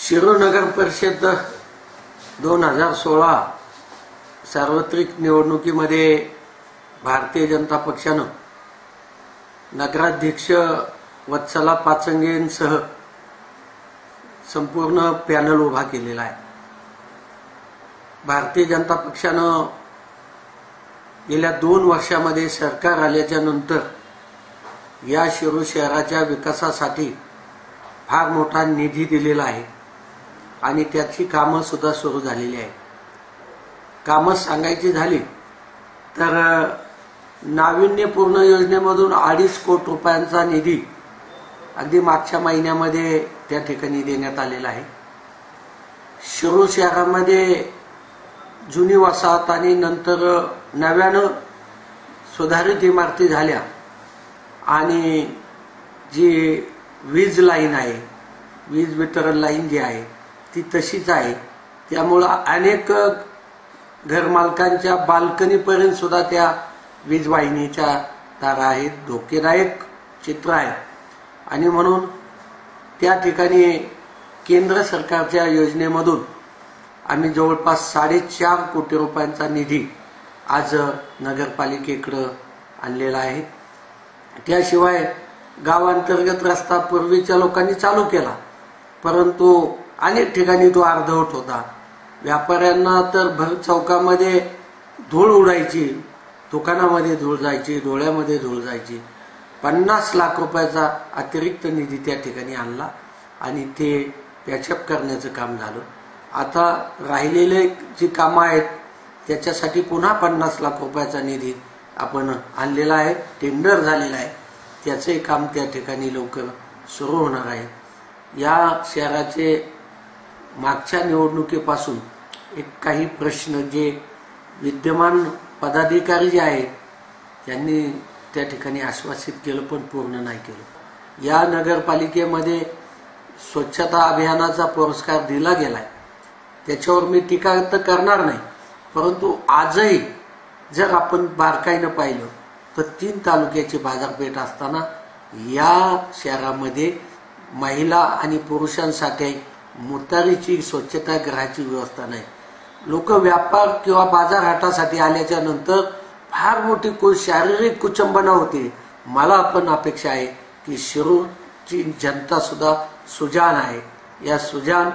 शिरूर नगर परिषद 2016 सार्वत्रिक निवडणुकीमध्ये भारतीय जनता पक्षाने नगराध्यक्ष वत्सला पाचंगेंसह संपूर्ण पॅनल उभा केलेला आहे। भारतीय जनता पक्षाने गेल्या 2 वर्षांमध्ये सरकार आल्याच्या नंतर या शिरूर शहराच्या विकासासाठी फार मोठा निधी दिलेला आहे आणि त्याची कामं सुद्धा सुरू झालेली आहेत। कामं सांगायची झाली तर नाविन्यपूर्ण योजनेमधून 2.5 कोटी रुपयांचा निधी अगदी मागच्या महिन्यामध्ये त्या ठिकाणी देण्यात आलेला आहे। शिरूर शहरामध्ये जुनी वसाहत आणि नंतर नव्यानं सुधारित इमारती झाल्या आणि जी वीज लाईन आहे, वीज वितरण लाईन जी आहे ती तशीच आहे। त्यामुळे अनेक घरमालकांच्या बाल्कनीपर्यंत सुद्धा त्या वीज वाहिनीच्या तारा आहेत। धोकेदायक चित्र आहे आणि म्हणून त्या ठिकाणी केंद्र सरकारच्या योजनेमधून आम्ही जवळपास 4.5 कोटी रुपयांचा निधी आज नगरपालिकेकडे आणलेला आहे। त्याशिवाय गावांतर्गत रस्ता पूर्वीच्या लोकांनी चालू केला, परंतु अनेक ठिकाणी तो अर्धवट होता। व्यापाऱ्यांना तर भर चौकामध्ये धूळ उडायची, दुकानामध्ये धूळ जायची, डोळ्यामध्ये धूळ जायची। 50 लाख रुपयाचा अतिरिक्त निधी त्या ठिकाणी आणला आणि ते पॅचअप करण्याचं काम झालं। आता राहिलेले जी कामं आहेत त्याच्यासाठी पुन्हा 50 लाख रुपयाचा निधी आपण आणलेला आहे, टेंडर झालेला आहे। त्याचे काम त्या ठिकाणी लवकर सुरू होणार आहे। या शहराचे मागच्या निवडणुकीपासून काही प्रश्न जे विद्यमान पदाधिकारी जे आहेत त्यांनी त्या ठिकाणी आश्वासित केलं पण पूर्ण नाही केलं। या नगरपालिकेमध्ये स्वच्छता अभियानाचा पुरस्कार दिला गेलाय, त्याच्यावर मी टीका तर करणार नाही, परंतु आजही जर आपण बारकाईनं पाहिलं तर 3 तालुक्याची बाजारपेठ असताना या शहरामध्ये महिला आणि पुरुषांसाठी मुतारीची स्वच्छतागृहाची व्यवस्था नाही। लोक व्यापार किंवा बाजारहाटासाठी आल्याच्या नंतर फार मोठी शारीरिक कुचंबना होते। मला पण अपेक्षा आहे की शिरूरची जनता सुद्धा सुजाण आहे। या सुजाण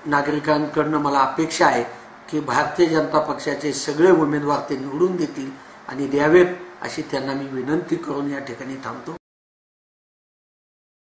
नागरिकांकडून मला अपेक्षा आहे की भारतीय जनता पक्षाचे सगळे उमेदवार ते निवडून देतील आणि द्यावेत अशी त्यांना मी विनंती करून या ठिकाणी थांबतो।